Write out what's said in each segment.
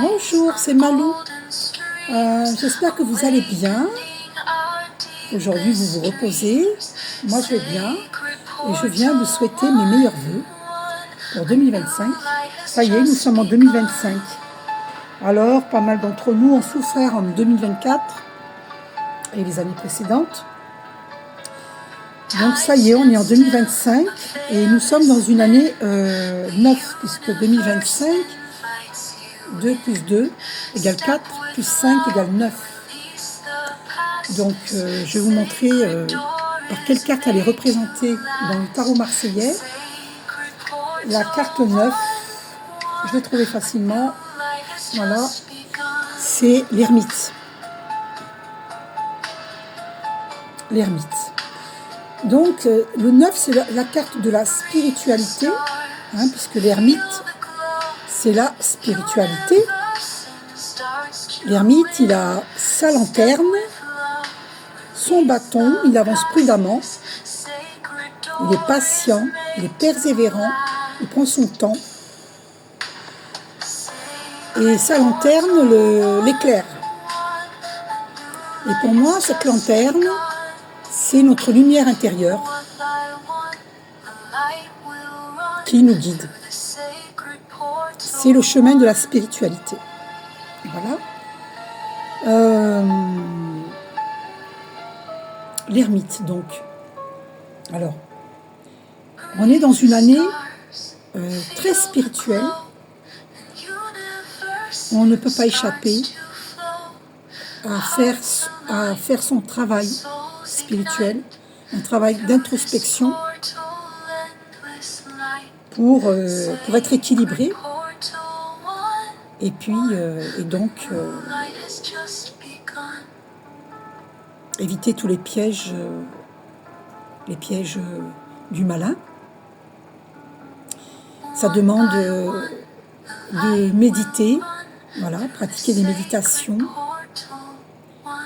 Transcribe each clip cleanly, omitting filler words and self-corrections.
Bonjour, c'est Malou. J'espère que vous allez bien. Aujourd'hui, vous vous reposez. Moi, je vais bien. Et je viens de souhaiter mes meilleurs vœux pour 2025. Ça y est, nous sommes en 2025. Alors, pas mal d'entre nous ont souffert en 2024 et les années précédentes. Donc, ça y est, on est en 2025 et nous sommes dans une année 9, puisque 2025, 2 plus 2 égale 4, plus 5 égale 9. Donc, je vais vous montrer par quelle carte elle est représentée dans le tarot marseillais. La carte 9, je l'ai trouvée facilement. Voilà, c'est l'ermite. L'ermite. Donc, le 9, c'est la carte de la spiritualité, puisque l'ermite, c'est la spiritualité. L'ermite, il a sa lanterne, son bâton, il avance prudemment, il est patient, il est persévérant, il prend son temps. Et sa lanterne l'éclaire. Et pour moi, cette lanterne, c'est notre lumière intérieure qui nous guide. C'est le chemin de la spiritualité. Voilà. L'ermite, donc. Alors, on est dans une année très spirituelle. On ne peut pas échapper à faire son travail spirituel, un travail d'introspection pour être équilibré. Et puis, éviter tous les pièges du malin. Ça demande de méditer, voilà, pratiquer des méditations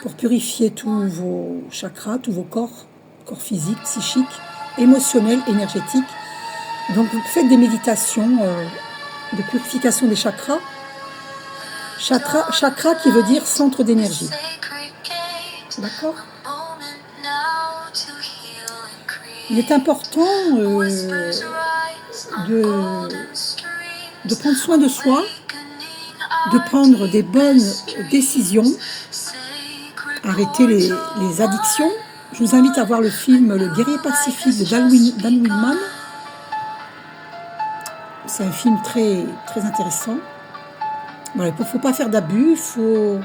pour purifier tous vos chakras, tous vos corps physiques, psychiques, émotionnels, énergétiques. Donc, vous faites des méditations de purification des chakras. Chakra qui veut dire centre d'énergie. D'accord ? Il est important de prendre soin de soi, de prendre des bonnes décisions, arrêter les addictions. Je vous invite à voir le film Le guerrier pacifique de Dan Willman. C'est un film très, très intéressant. Voilà, il ne faut pas faire d'abus, il faut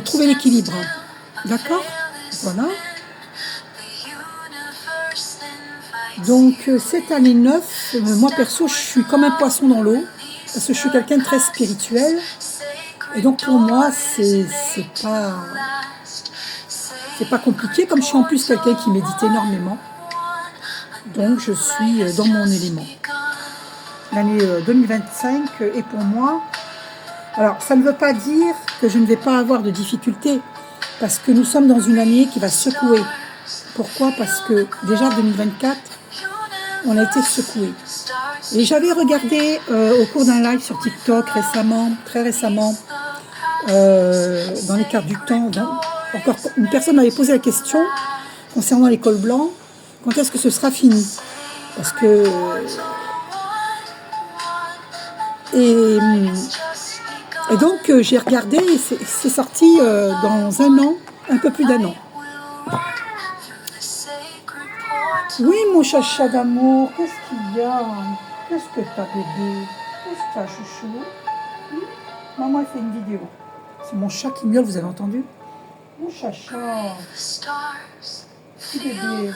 trouver l'équilibre. D'accord ? Voilà. Donc, cette année 9, moi perso, je suis comme un poisson dans l'eau, parce que je suis quelqu'un de très spirituel. Et donc, pour moi, c'est pas compliqué, comme je suis en plus quelqu'un qui médite énormément. Donc, je suis dans mon élément. L'année 2025 est pour moi... Alors, ça ne veut pas dire que je ne vais pas avoir de difficultés, parce que nous sommes dans une année qui va secouer. Pourquoi ? Parce que déjà 2024, on a été secoué. Et j'avais regardé au cours d'un live sur TikTok très récemment, dans les cartes du temps, encore une personne m'avait posé la question concernant les cols blancs, quand est-ce que ce sera fini ? Parce que... Et donc, j'ai regardé et c'est sorti dans un an, un peu plus d'1 an. Oui, mon chacha d'amour, qu'est-ce qu'il y a ? Qu'est-ce que t'as, bébé ? Qu'est-ce que t'as, chouchou ? Maman, elle fait une vidéo. C'est mon chat qui miaule, vous avez entendu ? Mon chacha. Petit bébé.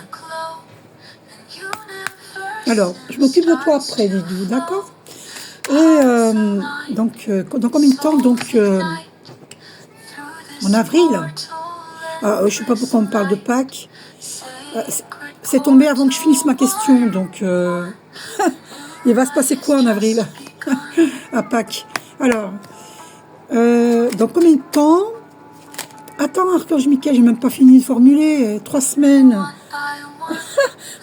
Alors, je m'occupe de toi après, Lidou, d'accord ? Et donc, dans combien de temps ? Donc, en avril. Je ne sais pas pourquoi on me parle de Pâques. C'est tombé avant que je finisse ma question. Donc, il va se passer quoi en avril à Pâques ? Alors, dans combien de temps ? Attends, Archange Michael, j'ai même pas fini de formuler. 3 semaines.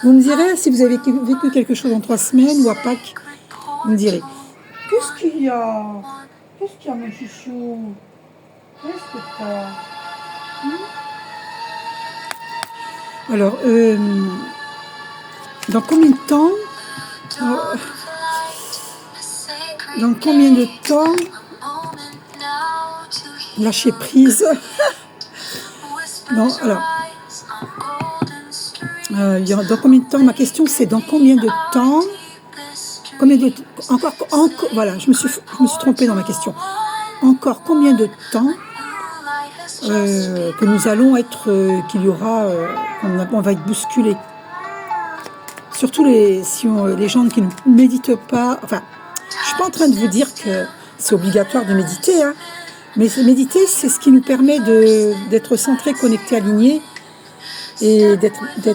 Vous me direz si vous avez vécu quelque chose en 3 semaines ou à Pâques. Vous me direz. Qu'est-ce qu'il y a ? qu'est-ce qu'il y a, mon chouchou? Qu'est-ce que t'as? Alors, dans combien de temps Dans combien de temps lâcher prise? Non, alors, dans combien de temps? Ma question, c'est dans combien de temps? Encore, voilà, je me suis trompée dans ma question. Encore combien de temps que nous allons être, qu'il y aura, on va être bousculé. Surtout les gens qui ne méditent pas. Enfin, je suis pas en train de vous dire que c'est obligatoire de méditer, hein, mais méditer, c'est ce qui nous permet d'être centré, connecté, aligné, et de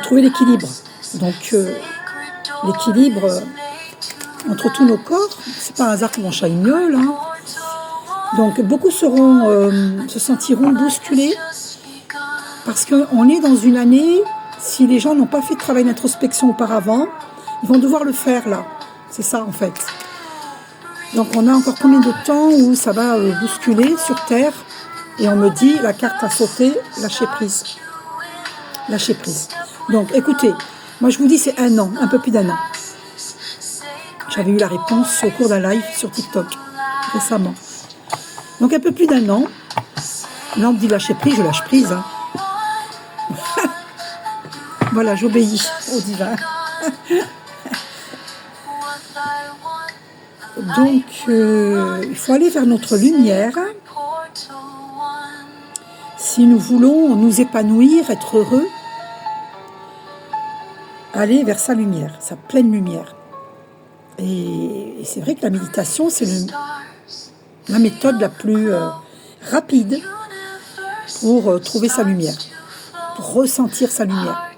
trouver l'équilibre. Donc, l'équilibre entre tous nos corps, c'est pas un hasard qu'on mange une miaule, hein. Donc beaucoup se sentiront bousculés parce qu'on est dans une année, si les gens n'ont pas fait de travail d'introspection auparavant, ils vont devoir le faire là. C'est ça en fait. Donc on a encore combien de temps où ça va bousculer sur Terre et on me dit la carte a sauté, lâcher prise. Lâcher prise. Donc écoutez, moi je vous dis c'est 1 an, un peu plus d'1 an. J'avais eu la réponse au cours d'un live sur TikTok récemment. Donc un peu plus d'1 an, là on me dit lâcher prise, je lâche prise. Hein. Voilà, j'obéis au divin. Donc il faut aller vers notre lumière si nous voulons nous épanouir, être heureux, aller vers sa lumière, sa pleine lumière. Et c'est vrai que la méditation, c'est la méthode la plus rapide pour trouver sa lumière, pour ressentir sa lumière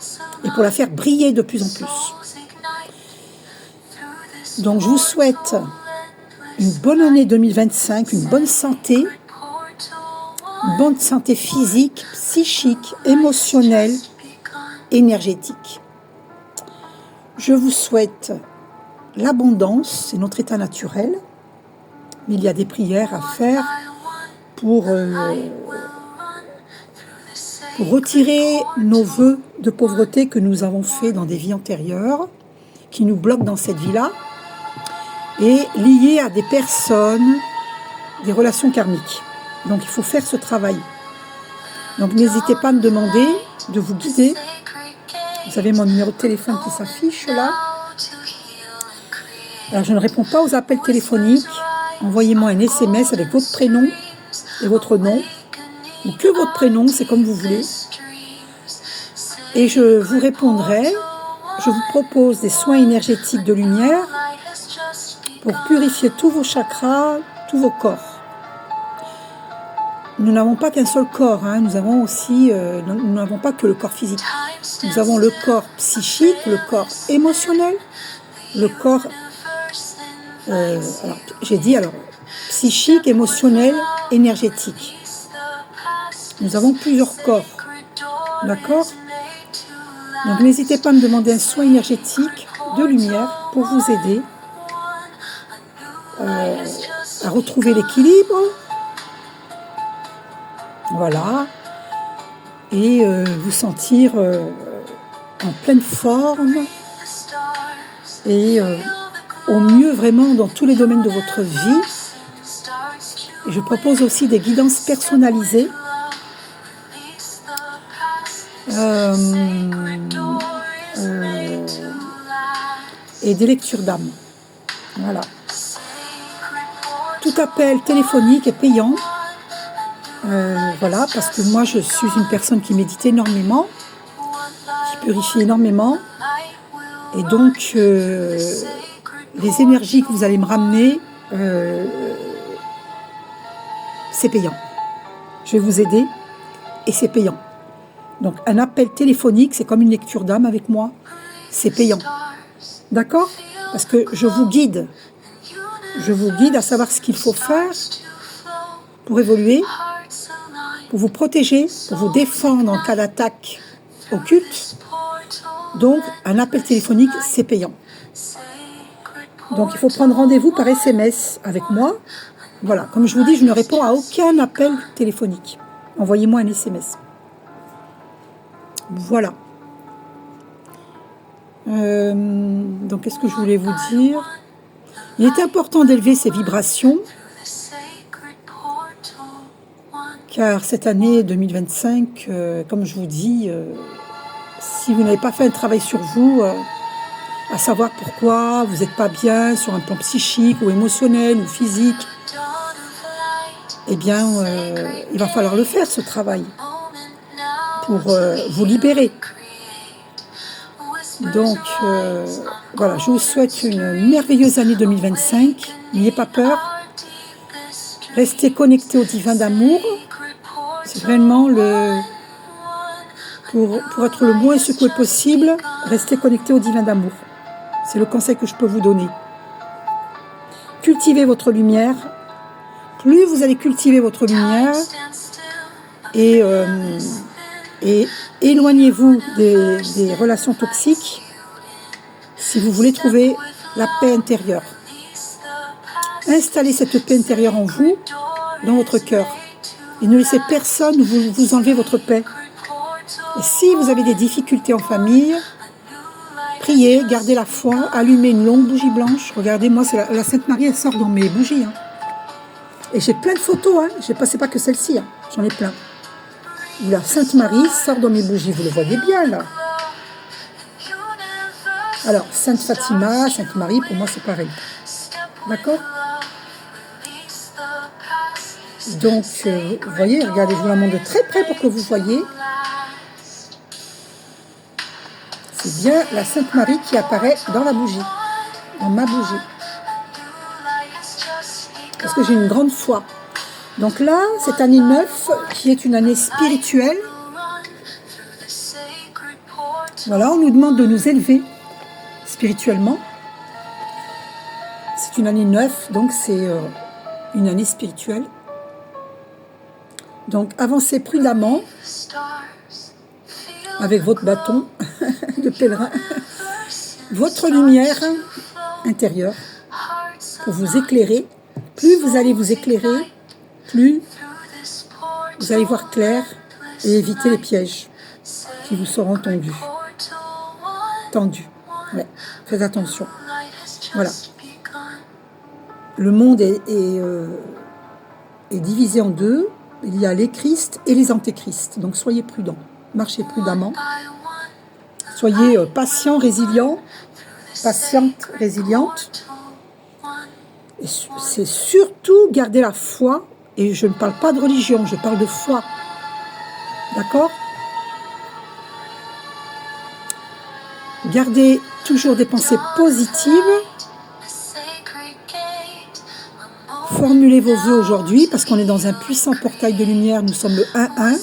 et pour la faire briller de plus en plus. Donc je vous souhaite une bonne année 2025, une bonne santé physique, psychique, émotionnelle, énergétique. Je vous souhaite l'abondance, c'est notre état naturel, mais il y a des prières à faire pour retirer nos vœux de pauvreté que nous avons faits dans des vies antérieures, qui nous bloquent dans cette vie-là, et liés à des personnes, des relations karmiques. Donc il faut faire ce travail. Donc n'hésitez pas à me demander de vous guider. Vous avez mon numéro de téléphone qui s'affiche là. Alors je ne réponds pas aux appels téléphoniques. Envoyez-moi un SMS avec votre prénom et votre nom. Ou que votre prénom, c'est comme vous voulez. Et je vous répondrai. Je vous propose des soins énergétiques de lumière pour purifier tous vos chakras, tous vos corps. Nous n'avons pas qu'un seul corps, hein. Nous avons aussi, nous n'avons pas que le corps physique. Nous avons le corps psychique, le corps émotionnel, le corps, psychique, émotionnel, énergétique. Nous avons plusieurs corps, d'accord? Donc n'hésitez pas à me demander un soin énergétique de lumière pour vous aider à retrouver l'équilibre. Voilà, et vous sentir en pleine forme et au mieux vraiment dans tous les domaines de votre vie. Et je propose aussi des guidances personnalisées et des lectures d'âme. Voilà. Tout appel téléphonique est payant. Voilà, parce que moi je suis une personne qui médite énormément, qui purifie énormément, et donc les énergies que vous allez me ramener, c'est payant. Je vais vous aider et c'est payant. Donc un appel téléphonique, c'est comme une lecture d'âme avec moi, c'est payant. D'accord? Parce que je vous guide à savoir ce qu'il faut faire pour évoluer, pour vous protéger, pour vous défendre en cas d'attaque occulte. Donc, un appel téléphonique, c'est payant. Donc il faut prendre rendez-vous par SMS avec moi. Voilà, comme je vous dis, je ne réponds à aucun appel téléphonique. Envoyez-moi un SMS. Voilà. Donc qu'est-ce que je voulais vous dire? Il est important d'élever ces vibrations, car cette année 2025, comme je vous dis, si vous n'avez pas fait un travail sur vous, à savoir pourquoi vous n'êtes pas bien sur un plan psychique ou émotionnel ou physique, eh bien, il va falloir le faire, ce travail, pour vous libérer. Donc, voilà, je vous souhaite une merveilleuse année 2025. N'ayez pas peur. Restez connectés au divin d'amour. C'est vraiment pour être le moins secoué possible, restez connectés au divin d'amour. C'est le conseil que je peux vous donner. Cultivez votre lumière. Plus vous allez cultiver votre lumière et éloignez-vous des relations toxiques si vous voulez trouver la paix intérieure. Installez cette paix intérieure en vous, dans votre cœur. Et ne laissez personne vous enlever votre paix. Et si vous avez des difficultés en famille, priez, gardez la foi, allumez une longue bougie blanche. Regardez, moi, c'est la Sainte Marie, elle sort dans mes bougies. Hein. Et j'ai plein de photos, hein. C'est pas que celle-ci, hein. J'en ai plein. La Sainte Marie sort dans mes bougies, vous le voyez bien là. Alors, Sainte Fatima, Sainte Marie, pour moi c'est pareil. D'accord? Donc, vous voyez, regardez, je vous la montre de très près pour que vous voyez. C'est bien la Sainte Marie qui apparaît dans la bougie, dans ma bougie. Parce que j'ai une grande foi. Donc là, cette année 9, qui est une année spirituelle, voilà, on nous demande de nous élever spirituellement. C'est une année 9, donc c'est une année spirituelle. Donc avancez prudemment avec votre bâton de pèlerin, votre lumière intérieure pour vous éclairer. Plus vous allez vous éclairer, plus vous allez voir clair et éviter les pièges qui vous seront tendus. Ouais. Faites attention. Voilà. Le monde est divisé en deux. Il y a les Christ et les antéchrists. Donc soyez prudents. Marchez prudemment. Soyez patient, résilient. Patiente, résiliente. Et c'est surtout garder la foi. Et je ne parle pas de religion, je parle de foi. D'accord? Gardez toujours des pensées positives. Formulez vos vœux aujourd'hui, parce qu'on est dans un puissant portail de lumière. Nous sommes le 1-1.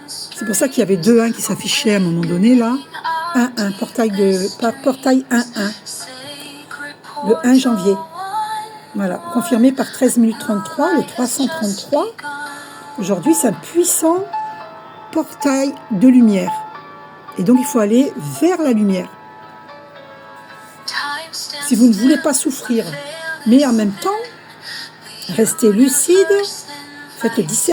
C'est pour ça qu'il y avait 2-1 qui s'affichaient à un moment donné, là. 1-1, portail 1-1. Le 1 janvier. Voilà, confirmé par 13 minutes 33, le 333. Aujourd'hui, c'est un puissant portail de lumière. Et donc, il faut aller vers la lumière. Si vous ne voulez pas souffrir, mais en même temps, restez lucide, faites le discernement.